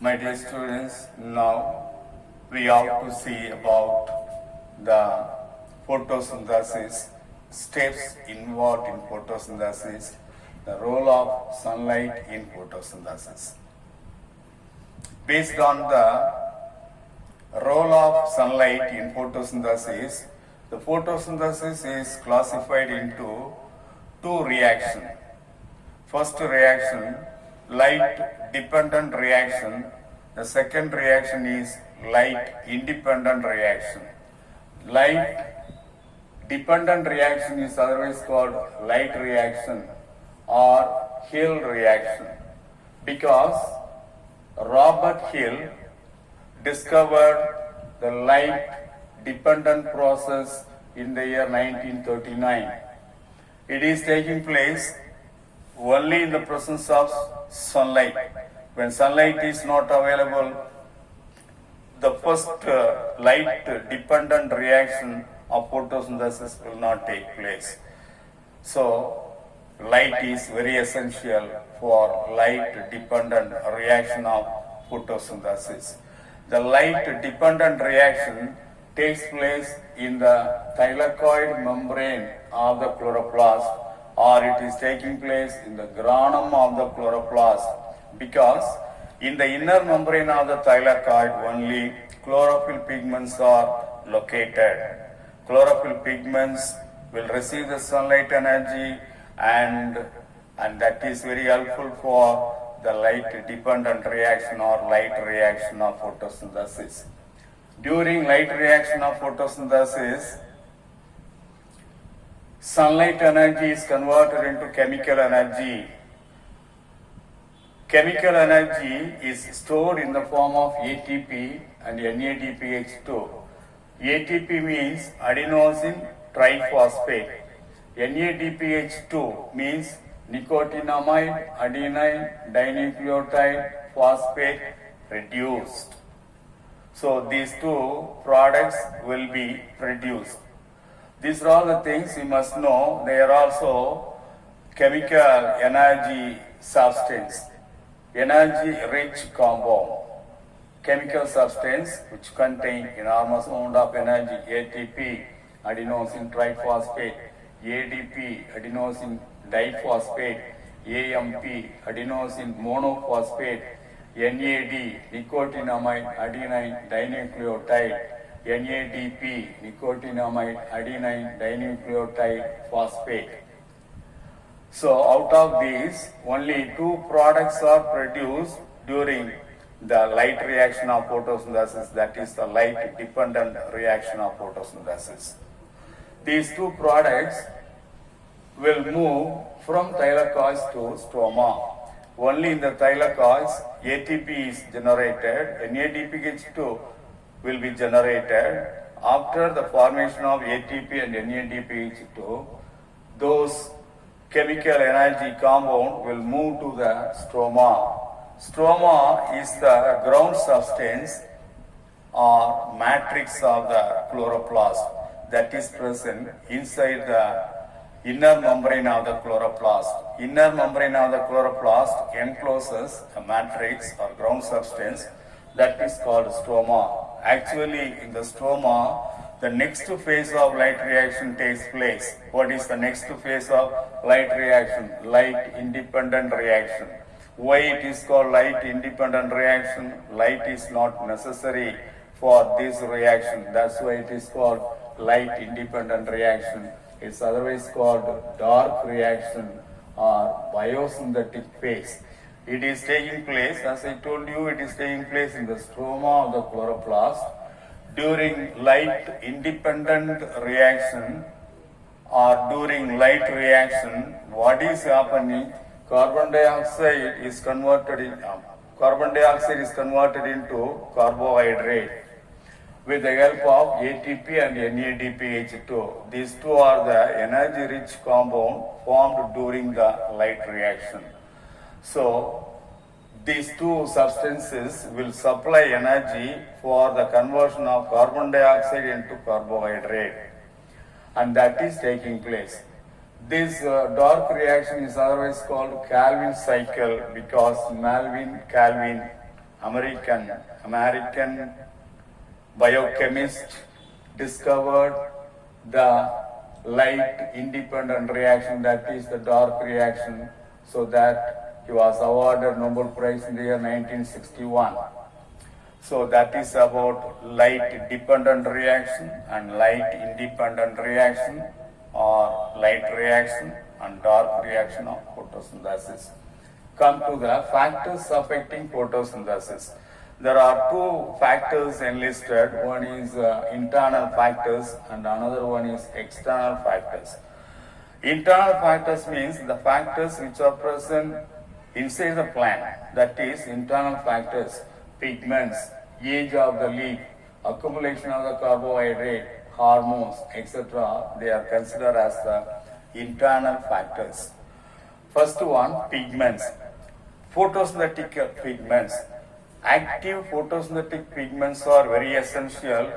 My dear students, now we have to see about the photosynthesis, steps involved in photosynthesis, the role of sunlight in photosynthesis. Based on the role of sunlight in photosynthesis, the photosynthesis is classified into two reactions. First reaction, light dependent reaction. The second reaction is light independent reaction. Light dependent reaction is otherwise called light reaction or Hill reaction, because Robert Hill discovered the light dependent process in the year 1939. It is taking place only in the presence of sunlight. When sunlight is not available, the first light dependent reaction of photosynthesis will not take place. So, light is very essential for light dependent reaction of photosynthesis. The light dependent reaction takes place in the thylakoid membrane of the chloroplast, or it is taking place in the granum of the chloroplast, because in the inner membrane of the thylakoid only chlorophyll pigments are located. Chlorophyll pigments will receive the sunlight energy and that is very helpful for the light dependent reaction or light reaction of photosynthesis. During light reaction of photosynthesis, sunlight energy is converted into chemical energy. Chemical energy is stored in the form of ATP and NADPH2. ATP means adenosine triphosphate. NADPH2 means nicotinamide adenine dinucleotide phosphate reduced. So these two products will be produced. These are all the things you must know. They are also chemical energy substance, energy rich compound, chemical substance which contain enormous amount of energy. ATP, adenosine triphosphate, ADP, adenosine diphosphate, AMP, adenosine monophosphate, NAD, nicotinamide adenine dinucleotide, NADP, nicotinamide adenine dinucleotide phosphate. So out of these, only two products are produced during the light reaction of photosynthesis, that is the light dependent reaction of photosynthesis. These two products will move from thylakoids to stroma. Only in the thylakoids, ATP is generated, NADPH2 will be generated. After the formation of ATP and NADPH2, those chemical energy compound will move to the stroma. Stroma is the ground substance or matrix of the chloroplast that is present inside the inner membrane of the chloroplast. Inner membrane of the chloroplast encloses a matrix or ground substance that is called stroma. Actually, in the stroma, the next phase of light reaction takes place. What is the next phase of light reaction? Light independent reaction. Why it is called light independent reaction? Light is not necessary for this reaction. That's why it is called light independent reaction. It's otherwise called dark reaction or biosynthetic phase. It is taking place, as I told you, it is taking place in the stroma of the chloroplast. During light independent reaction or during light reaction, what is happening? Carbon dioxide is converted into carbohydrate with the help of ATP and NADPH2. These two are the energy rich compound formed during the light reaction. So these two substances will supply energy for the conversion of carbon dioxide into carbohydrate, and that is taking place. This dark reaction is otherwise called Calvin cycle, because Calvin American biochemist discovered the light independent reaction, that is the dark reaction, so that he was awarded Nobel Prize in the year 1961. So that is about light dependent reaction and light independent reaction, or light reaction and dark reaction of photosynthesis. Come to the factors affecting photosynthesis. There are two factors enlisted. One is internal factors and another one is external factors. Internal factors means the factors which are present inside the plant, that is internal factors, pigments, age of the leaf, accumulation of the carbohydrate, hormones, etc. They are considered as the internal factors. First one, pigments. Photosynthetic pigments. Active photosynthetic pigments are very essential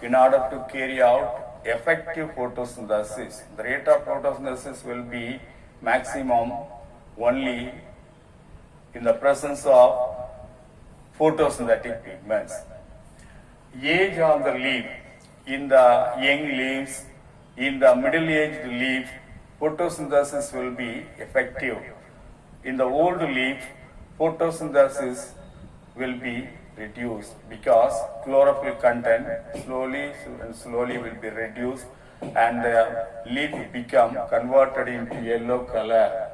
in order to carry out effective photosynthesis. The rate of photosynthesis will be maximum only in the presence of photosynthetic pigments. Age of the leaf. In the young leaves, in the middle-aged leaf, photosynthesis will be effective. In the old leaf, photosynthesis will be reduced because chlorophyll content slowly will be reduced and the leaf become converted into yellow color.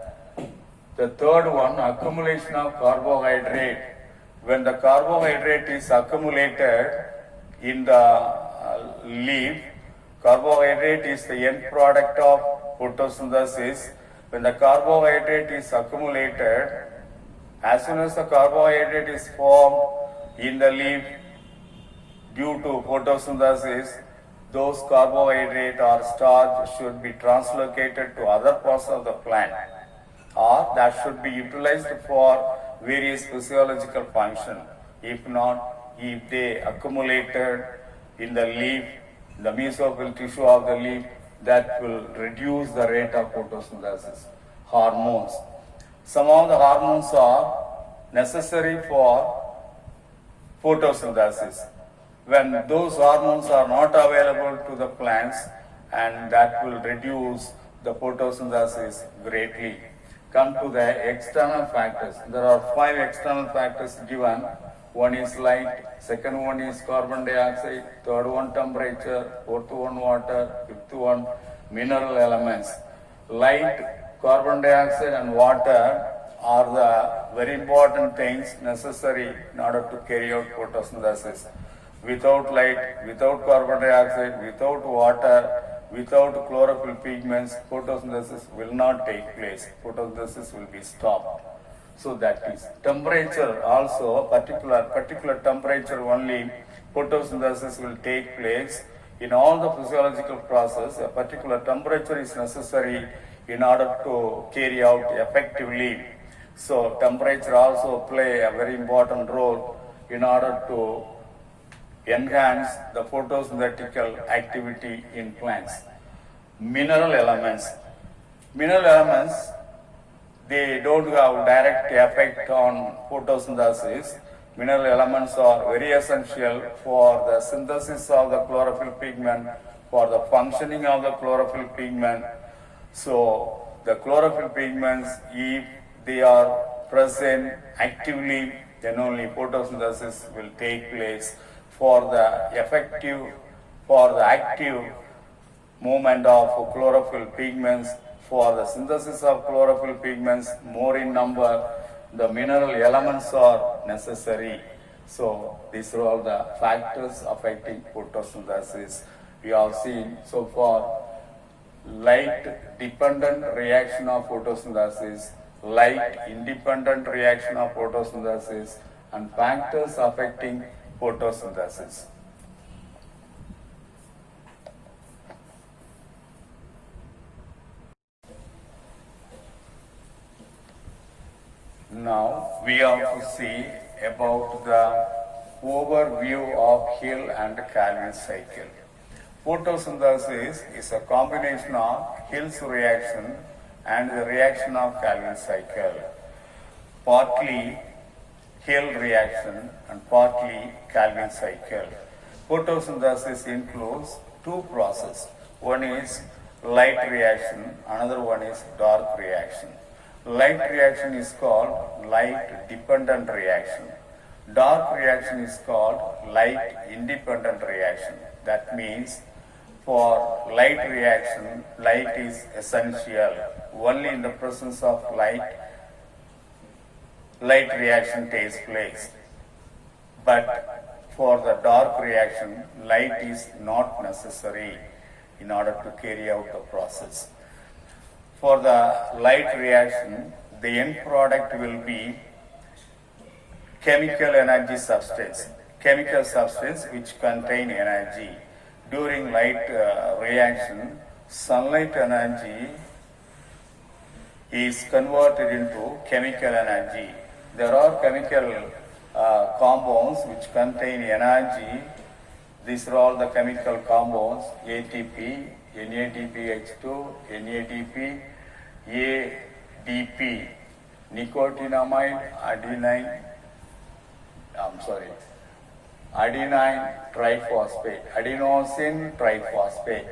The third one, accumulation of carbohydrate. When the carbohydrate is accumulated in the leaf, carbohydrate is the end product of photosynthesis. When the carbohydrate is accumulated, as soon as the carbohydrate is formed in the leaf due to photosynthesis, those carbohydrate or starch should be translocated to other parts of the plant, or that should be utilized for various physiological function. If not, if they accumulated in the leaf, the mesophyll tissue of the leaf, that will reduce the rate of photosynthesis. Hormones. Some of the hormones are necessary for photosynthesis. When those hormones are not available to the plants, and that will reduce the photosynthesis greatly. Come to the external factors. There are 5 external factors given. One is light, second one is carbon dioxide, third one temperature, fourth one water, fifth one mineral elements. Light, carbon dioxide and water are the very important things necessary in order to carry out photosynthesis. Without light, without carbon dioxide, without water, without chlorophyll pigments, photosynthesis will not take place. Photosynthesis will be stopped. So that is temperature also, particular temperature only photosynthesis will take place. In all the physiological process, a particular temperature is necessary in order to carry out effectively. So temperature also play a very important role in order to enhance the photosynthetical activity in plants. Mineral elements. Mineral elements, they don't have direct effect on photosynthesis. Mineral elements are very essential for the synthesis of the chlorophyll pigment, for the functioning of the chlorophyll pigment. So the chlorophyll pigments, if they are present actively, then only photosynthesis will take place. For the active movement of chlorophyll pigments, for the synthesis of chlorophyll pigments, more in number, the mineral elements are necessary. So these are all the factors affecting photosynthesis. We have seen so far light dependent reaction of photosynthesis, light independent reaction of photosynthesis, and factors affecting photosynthesis. Now we have to see about the overview of Hill and Calvin cycle. Photosynthesis is a combination of Hill's reaction and the reaction of Calvin cycle. Partly Hill reaction, and partly Calvin cycle. Photosynthesis includes two processes. One is light reaction, another one is dark reaction. Light reaction is called light dependent reaction. Dark reaction is called light independent reaction. That means for light reaction, light is essential. Only in the presence of light reaction takes place. But for the dark reaction, light is not necessary in order to carry out the process. For the light reaction, the end product will be chemical energy substance, chemical substance which contain energy. During light reaction, sunlight energy is converted into chemical energy. There are chemical compounds which contain energy. These are all the chemical compounds: ATP, NADPH2, NADP, ADP, nicotinamide, adenine triphosphate, adenosine triphosphate,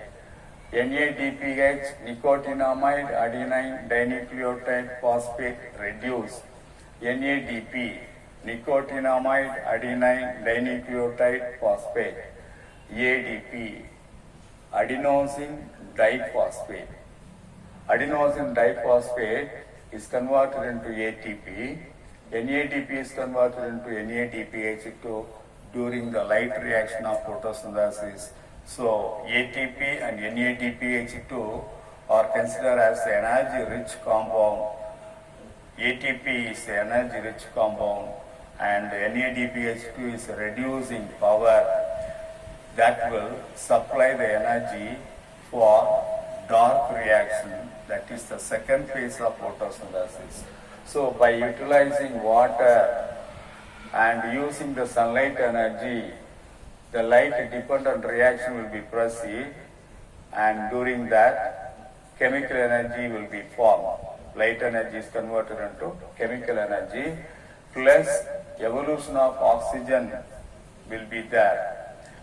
NADPH, nicotinamide, adenine dinucleotide phosphate reduced, NADP, nicotinamide, adenine dinucleotide phosphate, ADP, adenosine diphosphate. Adenosine diphosphate is converted into ATP. NADP is converted into NADPH2 during the light reaction of photosynthesis. So ATP and NADPH2 are considered as the energy-rich compound. ATP is the energy-rich compound, and NADPH2 is reducing power that will supply the energy for dark reaction. That is the second phase of photosynthesis. So by utilizing water and using the sunlight energy, the light dependent reaction will be proceed, and during that chemical energy will be formed. Light energy is converted into chemical energy, plus evolution of oxygen will be there.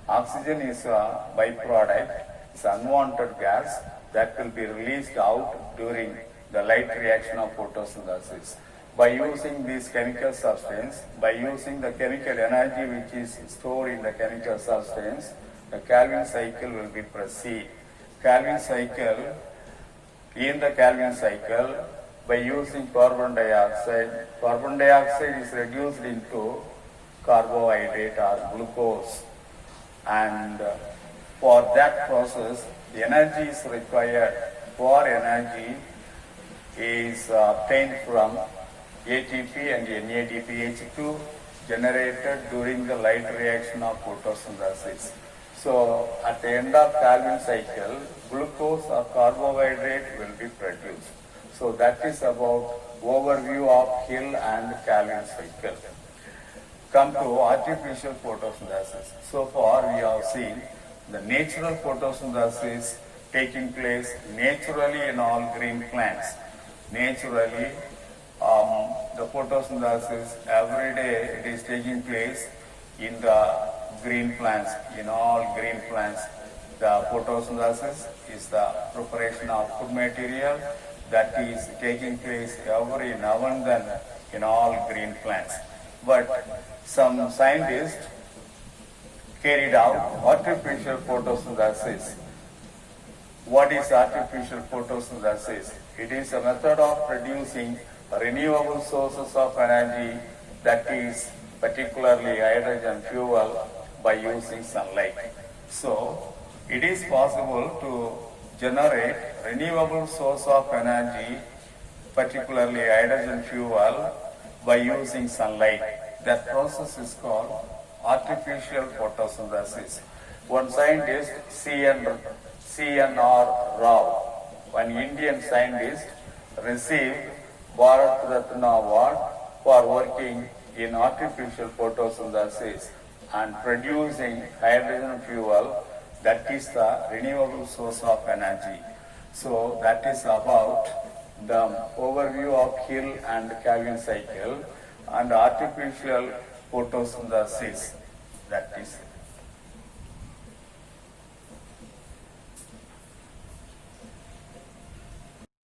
Oxygen is a byproduct, it's unwanted gas that will be released out during the light reaction of photosynthesis. By using this chemical substance, by using the chemical energy which is stored in the chemical substance, the Calvin cycle will be proceed. In the Calvin cycle, by using carbon dioxide is reduced into carbohydrate or glucose, and for that process, the energy is required. For energy is obtained from ATP and NADPH2 generated during the light reaction of photosynthesis. So at the end of Calvin cycle, glucose or carbohydrate will be produced. So that is about overview of Hill and Calvin cycle. Come to artificial photosynthesis. So far we have seen the natural photosynthesis taking place naturally in all green plants. Naturally, the photosynthesis every day it is taking place in the green plants, in all green plants. The photosynthesis is the preparation of food material that is taking place every now and then in all green plants. But some scientists carried out artificial photosynthesis. What is artificial photosynthesis? It is a method of producing renewable sources of energy, that is particularly hydrogen fuel, by using sunlight. So it is possible to generate renewable source of energy, particularly hydrogen fuel, by using sunlight. That process is called artificial photosynthesis. One scientist, C.N.R. Rao, an Indian scientist, received Bharat Ratna Award for working in artificial photosynthesis and producing hydrogen fuel, that is the renewable source of energy. So that is about the overview of Hill and Calvin cycle. and artificial photosynthesis.